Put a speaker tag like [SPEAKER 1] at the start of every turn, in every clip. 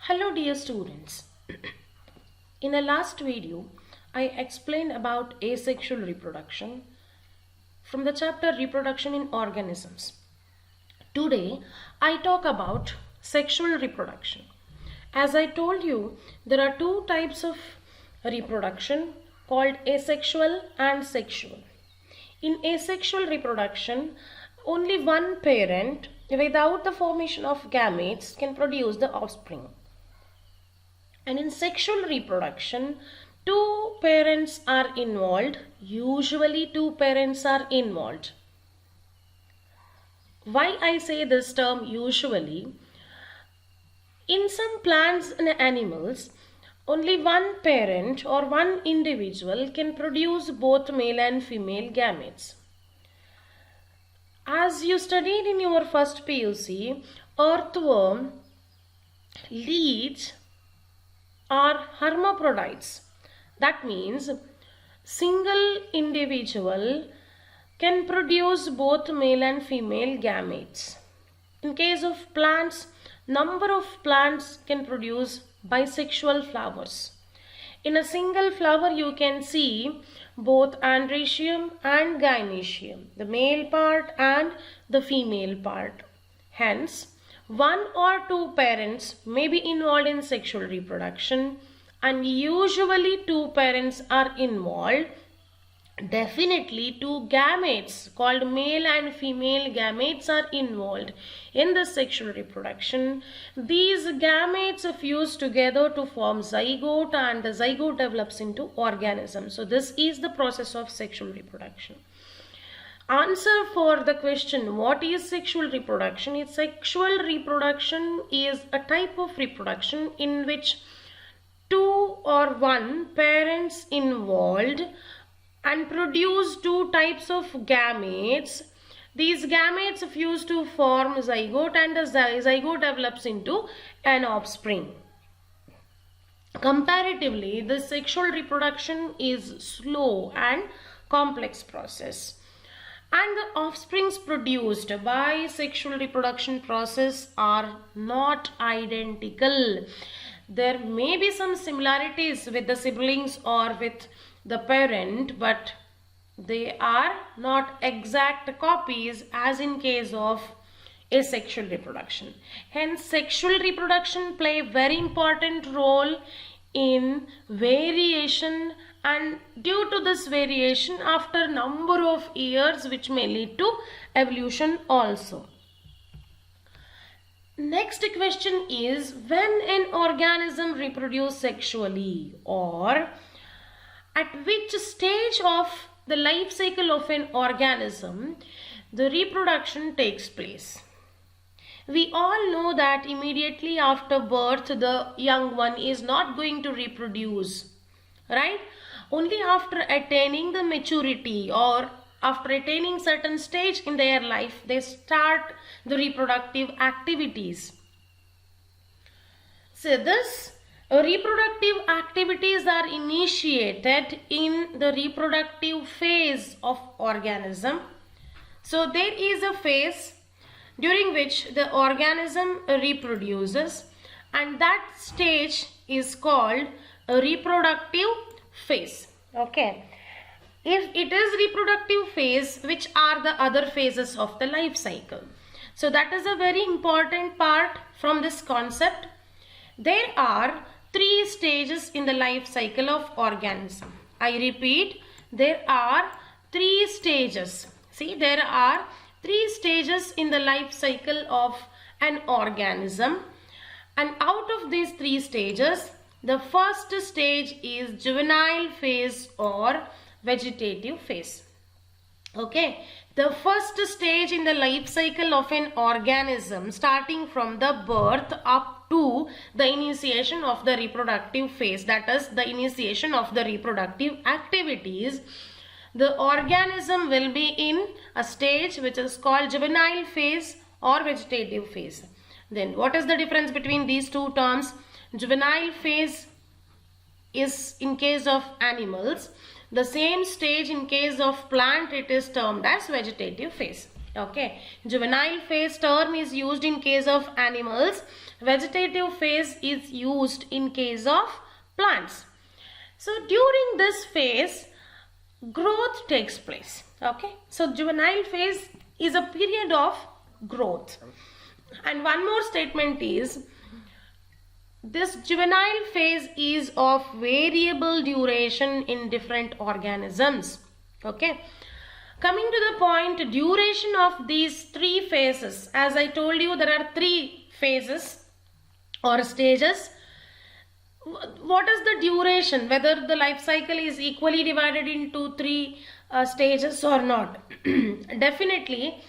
[SPEAKER 1] Hello dear students. In the last video, I explained about asexual reproduction from the chapter Reproduction in Organisms. Today, I talk about sexual reproduction. As I told you, there are two types of reproduction called asexual and sexual. In asexual reproduction, only one parent without the formation of gametes can produce the offspring. And in sexual reproduction, two parents are involved. Usually two parents are involved. Why I say this term usually? In some plants and animals, only one parent or one individual can produce both male and female gametes. As you studied in your first PUC, earthworm, leech are hermaphrodites. That means single individual can produce both male and female gametes. In case of plants, number of plants can produce bisexual flowers. In a single flower you can see both androecium and gynoecium, the male part and the female part. Hence, one or two parents may be involved in sexual reproduction, and usually two parents are involved. Definitely two gametes called male and female gametes are involved in the sexual reproduction. These gametes fuse together to form zygote, and the zygote develops into organism. So this is the process of sexual reproduction. Answer for the question, what is sexual reproduction? Sexual reproduction is a type of reproduction in which two or one parents involved and produce two types of gametes. These gametes fuse to form zygote, and the zygote develops into an offspring. Comparatively, the sexual reproduction is slow and complex process. And the offsprings produced by sexual reproduction process are not identical. There may be some similarities with the siblings or with the parent, but they are not exact copies as in case of asexual reproduction. Hence, sexual reproduction play a very important role in variation, and due to this variation after number of years which may lead to evolution also. Next question is, when an organism reproduces sexually, or at which stage of the life cycle of an organism the reproduction takes place? We all know that immediately after birth the young one is not going to reproduce, right? Only after attaining the maturity or after attaining certain stage in their life they start the reproductive activities. So this reproductive activities are initiated in the reproductive phase of organism. So there is a phase during which the organism reproduces, and that stage is called a reproductive phase. Okay. If it is reproductive phase, which are the other phases of the life cycle? So that is a very important part from this concept. There are three stages in the life cycle of organism. I repeat, there are three stages. See, there are three stages in the life cycle of an organism, and out of these three stages, the first stage is juvenile phase or vegetative phase. Okay, the first stage in the life cycle of an organism starting from the birth up to the initiation of the reproductive phase, that is the initiation of the reproductive activities, the organism will be in a stage which is called juvenile phase or vegetative phase. Then what is the difference between these two terms? Juvenile phase is in case of animals. The same stage in case of plant it is termed as vegetative phase. Okay, juvenile phase term is used in case of animals. Vegetative phase is used in case of plants. So during this phase, growth takes place. Okay, so juvenile phase is a period of growth. And one more statement is, this juvenile phase is of variable duration in different organisms. Okay, coming to the point, duration of these three phases. As I told you, there are three phases or stages. What is the duration, whether the life cycle is equally divided into three stages or not? Definitely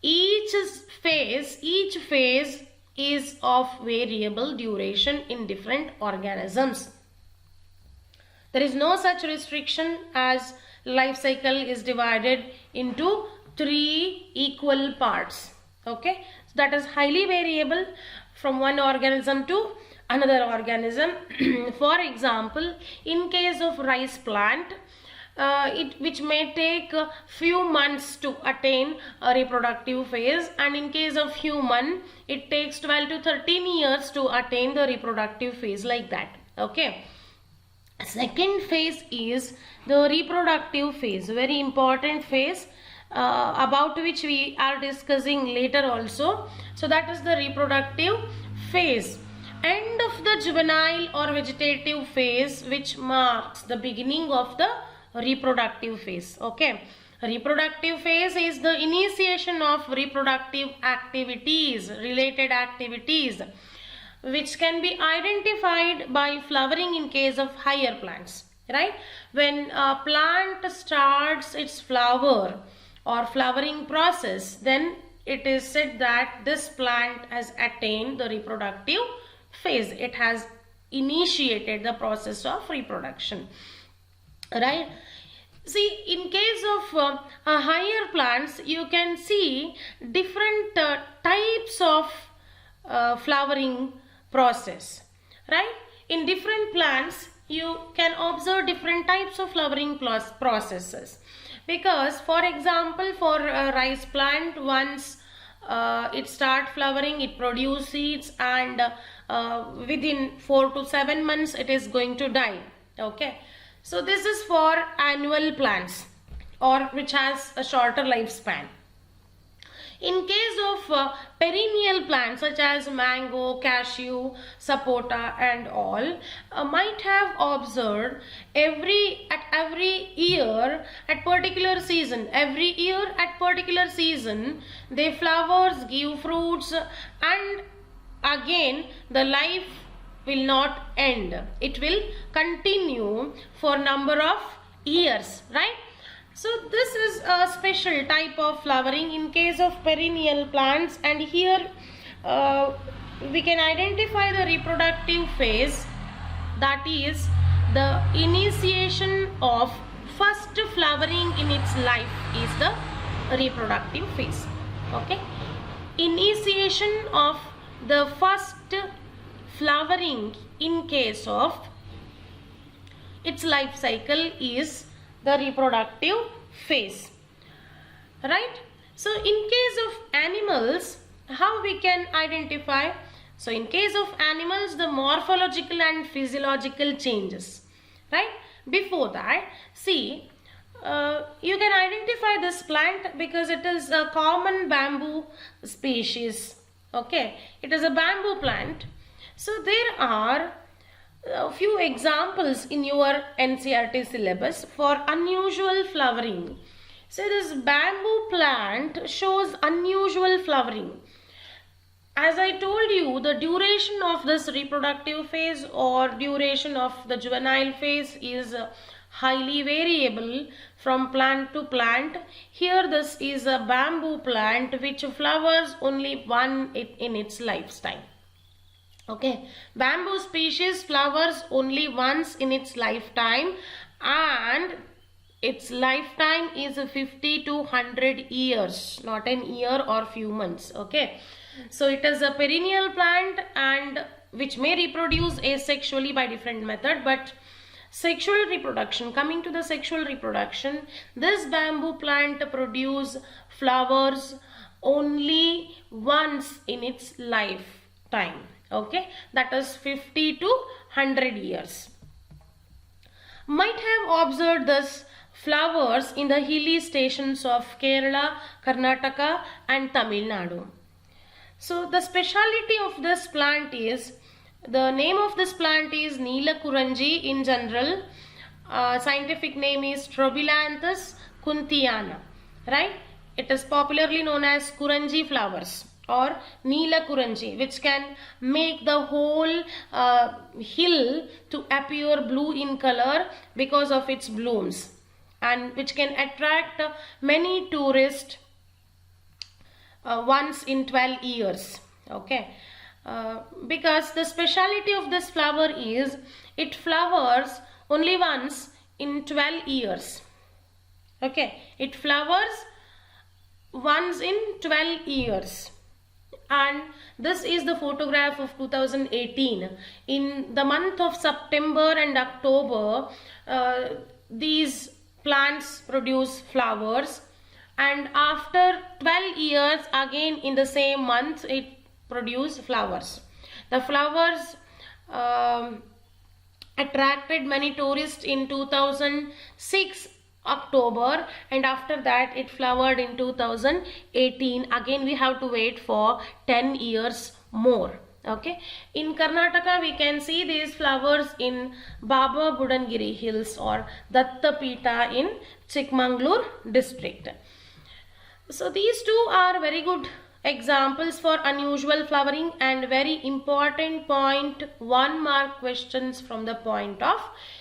[SPEAKER 1] each phase is of variable duration in different organisms. There is no such restriction as life cycle is divided into three equal parts. Okay, so that is highly variable from one organism to another organism. For example, in case of rice plant, which may take a few months to attain a reproductive phase, and in case of human it takes 12 to 13 years to attain the reproductive phase, like that. Okay, second phase is the reproductive phase, very important phase, about which we are discussing later also. So that is the reproductive phase. End of the juvenile or vegetative phase, which marks the beginning of the reproductive phase. Okay, reproductive phase is the initiation of reproductive activities, related activities, which can be identified by flowering in case of higher plants. Right, when a plant starts its flower or flowering process, then it is said that this plant has attained the reproductive phase. It has initiated the process of reproduction. Right, see, in case of higher plants, you can see different types of flowering process. Right, in different plants you can observe different types of flowering processes, because for example, for a rice plant, once it start flowering, it produce seeds, and within 4 to 7 months it is going to die. Okay, so this is for annual plants or which has a shorter lifespan. In case of perennial plants such as mango, cashew, sapota and all, might have observed every year at particular season, they flowers, give fruits, and again the life will not end. It will continue for number of years, right? So this is a special type of flowering in case of perennial plants, and here we can identify the reproductive phase, that is the initiation of first flowering in its life is the reproductive phase. Okay, initiation of the first flowering in case of its life cycle is the reproductive phase. Right, so in case of animals, how we can identify? So in case of animals, the morphological and physiological changes. Right, before that, see, you can identify this plant because it is a common bamboo species. Okay, it is a bamboo plant. So there are a few examples in your NCERT syllabus for unusual flowering. So this bamboo plant shows unusual flowering. As I told you, the duration of this reproductive phase or duration of the juvenile phase is highly variable from plant to plant. Here this is a bamboo plant which flowers only once in its lifetime. Okay, bamboo species flowers only once in its lifetime, and its lifetime is 50 to 100 years, not an year or few months. Okay, so it is a perennial plant and which may reproduce asexually by different method, but Sexual reproduction. Coming to the sexual reproduction, this bamboo plant produce flowers only once in its lifetime. Okay, that is 50 to 100 years. Might have observed this flowers in the hilly stations of Kerala, Karnataka and Tamil Nadu. So the speciality of this plant is, the name of this plant is Neelakuranji in general. Scientific name is Strobilanthes kunthiana, right? It is popularly known as Kuranji flowers or Neelakuranji, which can make the whole hill to appear blue in color because of its blooms, and which can attract many tourists once in 12 years. Okay, because the speciality of this flower is it flowers only once in 12 years. Okay, it flowers once in 12 years. And this is the photograph of 2018. In the month of September and October, these plants produce flowers, and after 12 years again in the same month it produce flowers. The flowers attracted many tourists in 2006 October, and after that it flowered in 2018. Again we have to wait for 10 years more. Okay, in Karnataka we can see these flowers in Baba Budangiri Hills or Dattapita in Chikmagalur district. So these two are very good examples for unusual flowering and very important point, 1 mark questions from the point of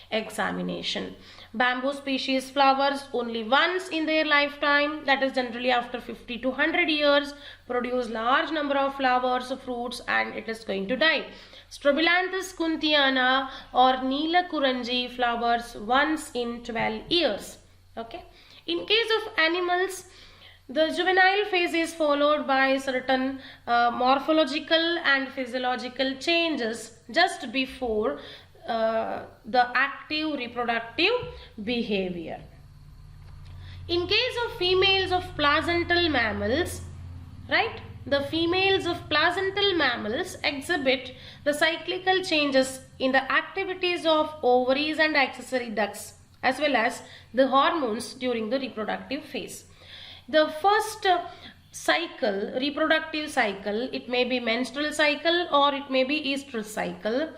[SPEAKER 1] examination. Bamboo species flowers only once in their lifetime, that is generally after 50 to 100 years, produce large number of flowers, fruits, and it is going to die. Strobilanthes kunthiana or Neelakuranji flowers once in 12 years. Okay. In case of animals, the juvenile phase is followed by certain morphological and physiological changes just before the active reproductive behavior. In case of females of placental mammals, right, the females of placental mammals exhibit the cyclical changes in the activities of ovaries and accessory ducts as well as the hormones during the reproductive phase. The first cycle, reproductive cycle, it may be menstrual cycle or it may be estrous cycle.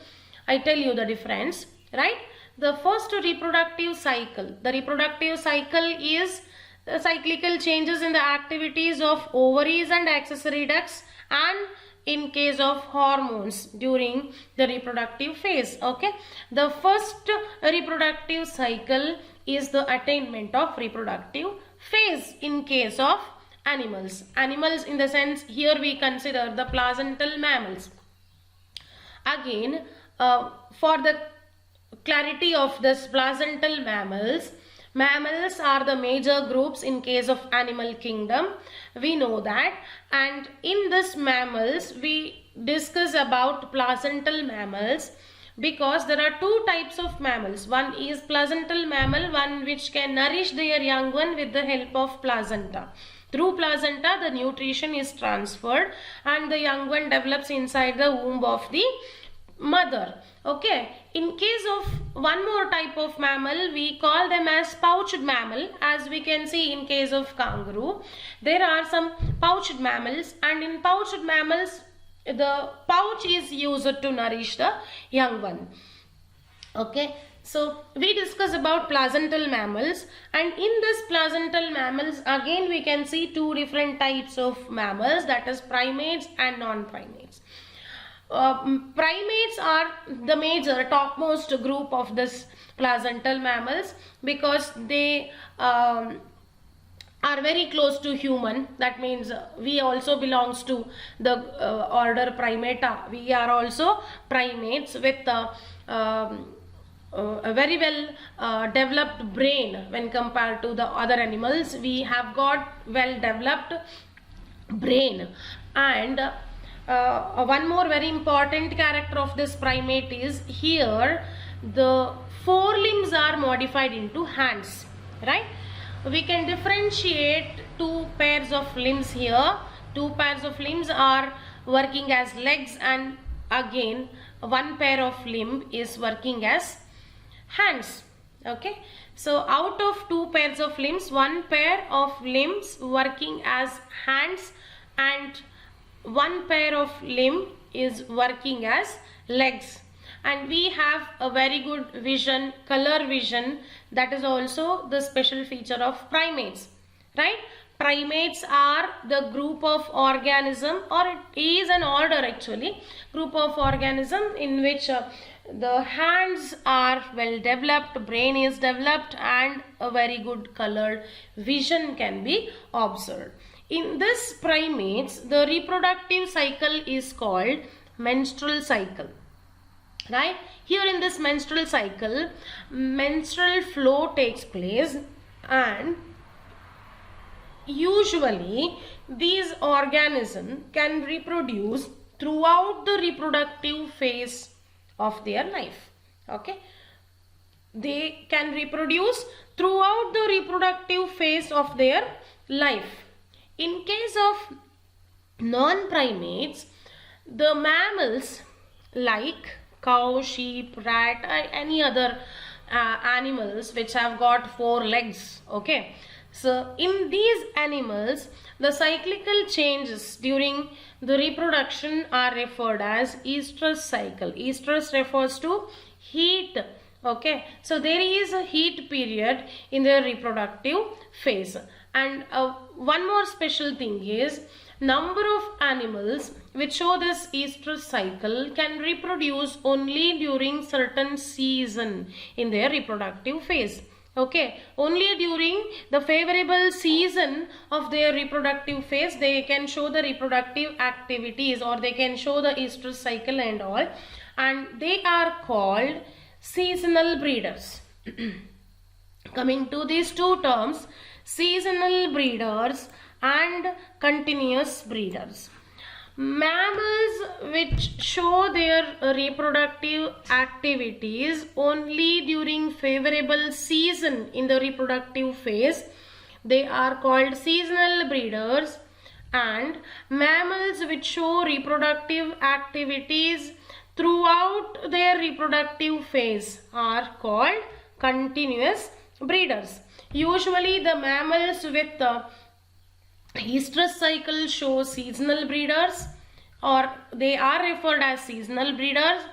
[SPEAKER 1] I tell you the difference, right? The first reproductive cycle, the reproductive cycle is the cyclical changes in the activities of ovaries and accessory ducts and in case of hormones during the reproductive phase. Okay, the first reproductive cycle is the attainment of reproductive phase in case of animals. Animals in the sense here we consider the placental mammals. Again, for the clarity of this placental mammals, mammals are the major groups in case of animal kingdom, we know that, and in this mammals we discuss about placental mammals because there are two types of mammals. One is placental mammal, one which can nourish their young one with the help of placenta. Through placenta the nutrition is transferred and the young one develops inside the womb of the mother. Okay, in case of one more type of mammal, we call them as pouched mammal. As we can see in case of kangaroo, there are some pouched mammals, and in pouched mammals the pouch is used to nourish the young one. Okay, so we discuss about placental mammals, and in this placental mammals again we can see two different types of mammals, that is primates and non-primates. Primates are the major topmost group of this placental mammals because they are very close to human. That means we also belongs to the order Primata. We are also primates with a very well developed brain when compared to the other animals. We have got well developed brain, and one more very important character of this primate is here the forelimbs are modified into hands, right? We can differentiate two pairs of limbs here. Two pairs of limbs are working as legs, and again one pair of limb is working as hands. Okay, so out of two pairs of limbs, one pair of limbs working as hands and one pair of limb is working as legs. And we have a very good vision, color vision. That is also the special feature of primates, right? Primates are the group of organism, or it is an order actually, group of organism in which the hands are well developed, brain is developed, and a very good colored vision can be observed. In this primates, the reproductive cycle is called menstrual cycle, right? Here in this menstrual cycle, menstrual flow takes place, and usually these organisms can reproduce throughout the reproductive phase of their life. Okay, they can reproduce throughout the reproductive phase of their life. In case of non-primates, the mammals like cow, sheep, rat, or any other animals which have got four legs, okay, so in these animals, the cyclical changes during the reproduction are referred as estrus cycle. Estrus refers to heat. Okay, so there is a heat period in the reproductive phase. And one more special thing is, number of animals which show this estrus cycle can reproduce only during certain season in their reproductive phase. Okay, only during the favorable season of their reproductive phase they can show the reproductive activities, or they can show the estrus cycle and all, and they are called seasonal breeders. Coming to these two terms, seasonal breeders and continuous breeders. Mammals which show their reproductive activities only during favorable season in the reproductive phase, they are called seasonal breeders, and mammals which show reproductive activities throughout their reproductive phase are called continuous breeders. Usually the mammals with estrus cycle show seasonal breeders, or they are referred as seasonal breeders,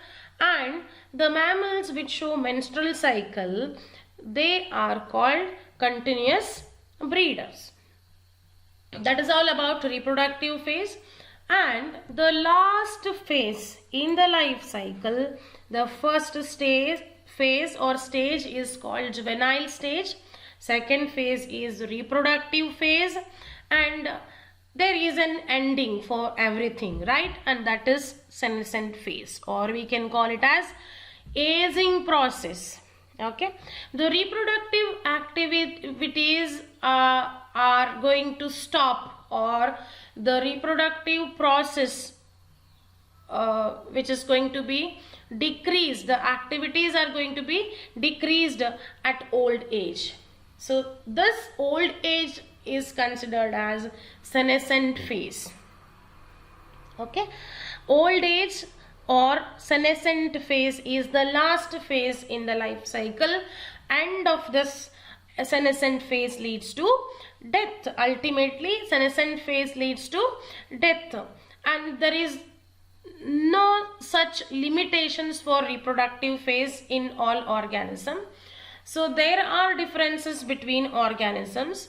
[SPEAKER 1] and the mammals which show menstrual cycle, they are called continuous breeders. That is all about reproductive phase. And the last phase in the life cycle, the first phase or stage is called juvenile stage. Second phase is reproductive phase, and there is an ending for everything, right? And that is senescent phase, or we can call it as aging process. Okay, the reproductive activities are going to stop, or the reproductive process which is going to be decreased, the activities are going to be decreased at old age. So this old age is considered as senescent phase. Okay, old age or senescent phase is the last phase in the life cycle. End of this senescent phase leads to death. Ultimately senescent phase leads to death, and there is no such limitations for reproductive phase in all organisms. So there are differences between organisms.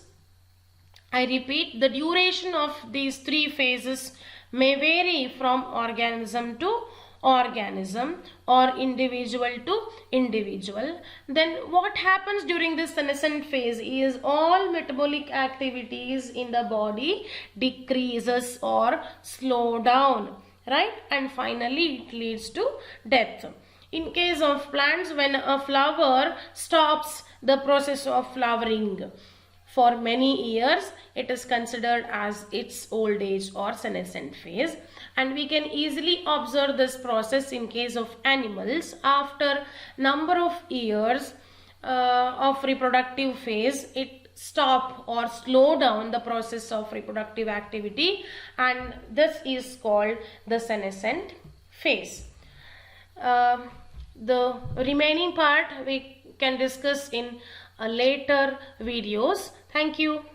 [SPEAKER 1] I repeat, the duration of these three phases may vary from organism to organism or individual to individual. Then what happens during this senescent phase is all metabolic activities in the body decreases or slow down, right? And finally it leads to death. In case of plants, when a flower stops the process of flowering, for many years, it is considered as its old age or senescent phase. And we can easily observe this process in case of animals. After number of years of reproductive phase, it stop or slow down the process of reproductive activity, and this is called the senescent phase. The remaining part we can discuss in later videos. Thank you.